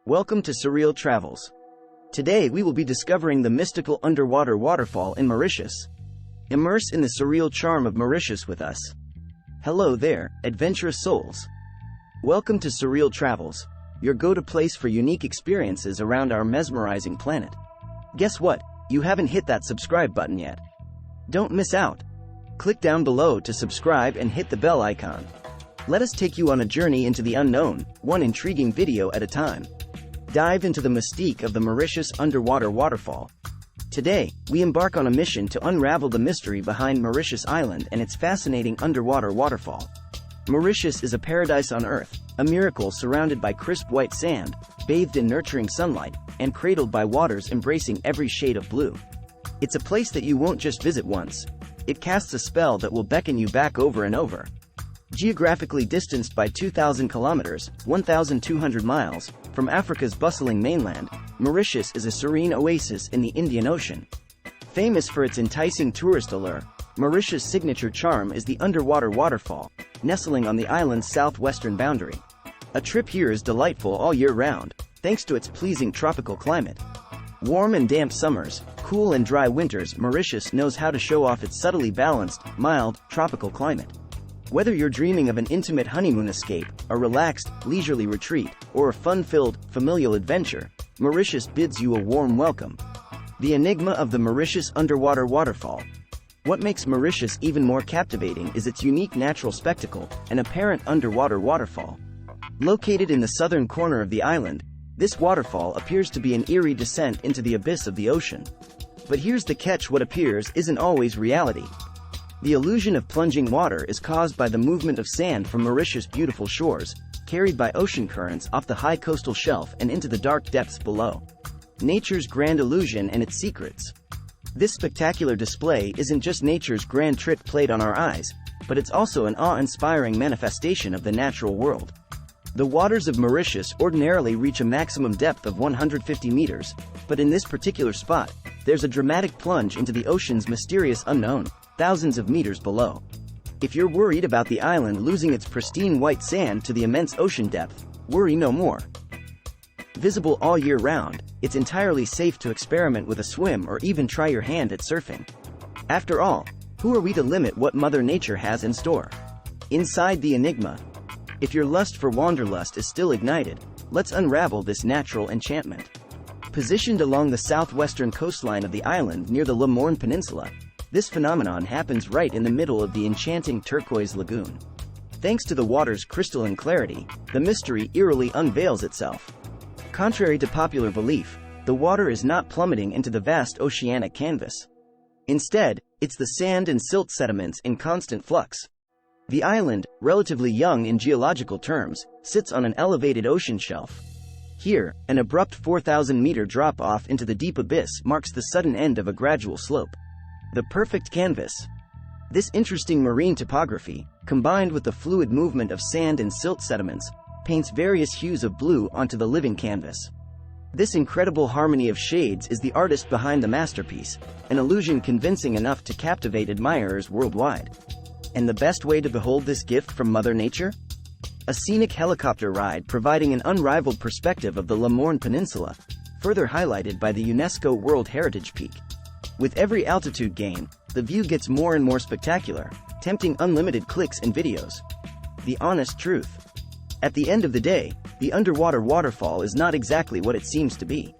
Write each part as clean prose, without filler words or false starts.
Welcome to Surreal Travels. Today we will be discovering the mystical underwater waterfall in Mauritius. Immerse in the surreal charm of Mauritius with us. Hello there, adventurous souls. Welcome to Surreal Travels, your go-to place for unique experiences around our mesmerizing planet. Guess what? You haven't hit that subscribe button yet. Don't miss out. Click down below to subscribe and hit the bell icon. Let us take you on a journey into the unknown, one intriguing video at a time. Dive into the mystique of the Mauritius underwater waterfall. Today, we embark on a mission to unravel the mystery behind Mauritius Island and its fascinating underwater waterfall. Mauritius is a paradise on Earth, a miracle surrounded by crisp white sand, bathed in nurturing sunlight, and cradled by waters embracing every shade of blue. It's a place that you won't just visit once. It casts a spell that will beckon you back over and over. Geographically distanced by 2,000 kilometers, 1,200 miles, from Africa's bustling mainland, Mauritius is a serene oasis in the Indian Ocean. Famous for its enticing tourist allure, Mauritius' signature charm is the underwater waterfall, nestling on the island's southwestern boundary. A trip here is delightful all year round, thanks to its pleasing tropical climate. Warm and damp summers, cool and dry winters, Mauritius knows how to show off its subtly balanced, mild, tropical climate. Whether you're dreaming of an intimate honeymoon escape, a relaxed, leisurely retreat, or a fun-filled, familial adventure, Mauritius bids you a warm welcome. The enigma of the Mauritius underwater waterfall. What makes Mauritius even more captivating is its unique natural spectacle, an apparent underwater waterfall. Located in the southern corner of the island, this waterfall appears to be an eerie descent into the abyss of the ocean. But here's the catch: what appears isn't always reality. The illusion of plunging water is caused by the movement of sand from Mauritius' beautiful shores, carried by ocean currents off the high coastal shelf and into the dark depths below. Nature's grand illusion and its secrets. This spectacular display isn't just nature's grand trick played on our eyes, but it's also an awe-inspiring manifestation of the natural world. The waters of Mauritius ordinarily reach a maximum depth of 150 meters, but in this particular spot, there's a dramatic plunge into the ocean's mysterious unknown, thousands of meters below. If you're worried about the island losing its pristine white sand to the immense ocean depth, worry no more. Visible all year round, it's entirely safe to experiment with a swim or even try your hand at surfing. After all, who are we to limit what Mother Nature has in store? Inside the enigma. If your lust for wanderlust is still ignited, let's unravel this natural enchantment. Positioned along the southwestern coastline of the island near the Le Morne Peninsula, this phenomenon happens right in the middle of the enchanting turquoise lagoon. Thanks to the water's crystalline clarity, the mystery eerily unveils itself. Contrary to popular belief, the water is not plummeting into the vast oceanic canvas. Instead, it's the sand and silt sediments in constant flux. The island, relatively young in geological terms, sits on an elevated ocean shelf. Here, an abrupt 4,000-meter drop-off into the deep abyss marks the sudden end of a gradual slope. The perfect canvas. This interesting marine topography, combined with the fluid movement of sand and silt sediments, paints various hues of blue onto the living canvas. This incredible harmony of shades is the artist behind the masterpiece, an illusion convincing enough to captivate admirers worldwide. And the best way to behold this gift from Mother Nature? A scenic helicopter ride providing an unrivaled perspective of the Le Morne Peninsula, further highlighted by the UNESCO World Heritage Peak. With every altitude gain, the view gets more and more spectacular, tempting unlimited clicks and videos. The honest truth. At the end of the day, the underwater waterfall is not exactly what it seems to be.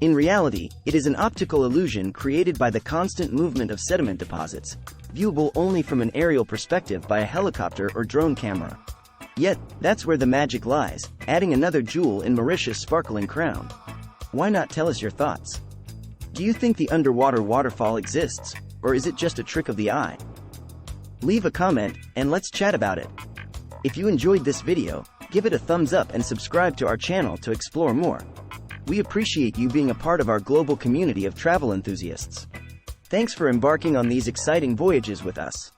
In reality, it is an optical illusion created by the constant movement of sediment deposits, viewable only from an aerial perspective by a helicopter or drone camera. Yet, that's where the magic lies, adding another jewel in Mauritius' sparkling crown. Why not tell us your thoughts? Do you think the underwater waterfall exists, or is it just a trick of the eye? Leave a comment, and let's chat about it. If you enjoyed this video, give it a thumbs up and subscribe to our channel to explore more. We appreciate you being a part of our global community of travel enthusiasts. Thanks for embarking on these exciting voyages with us.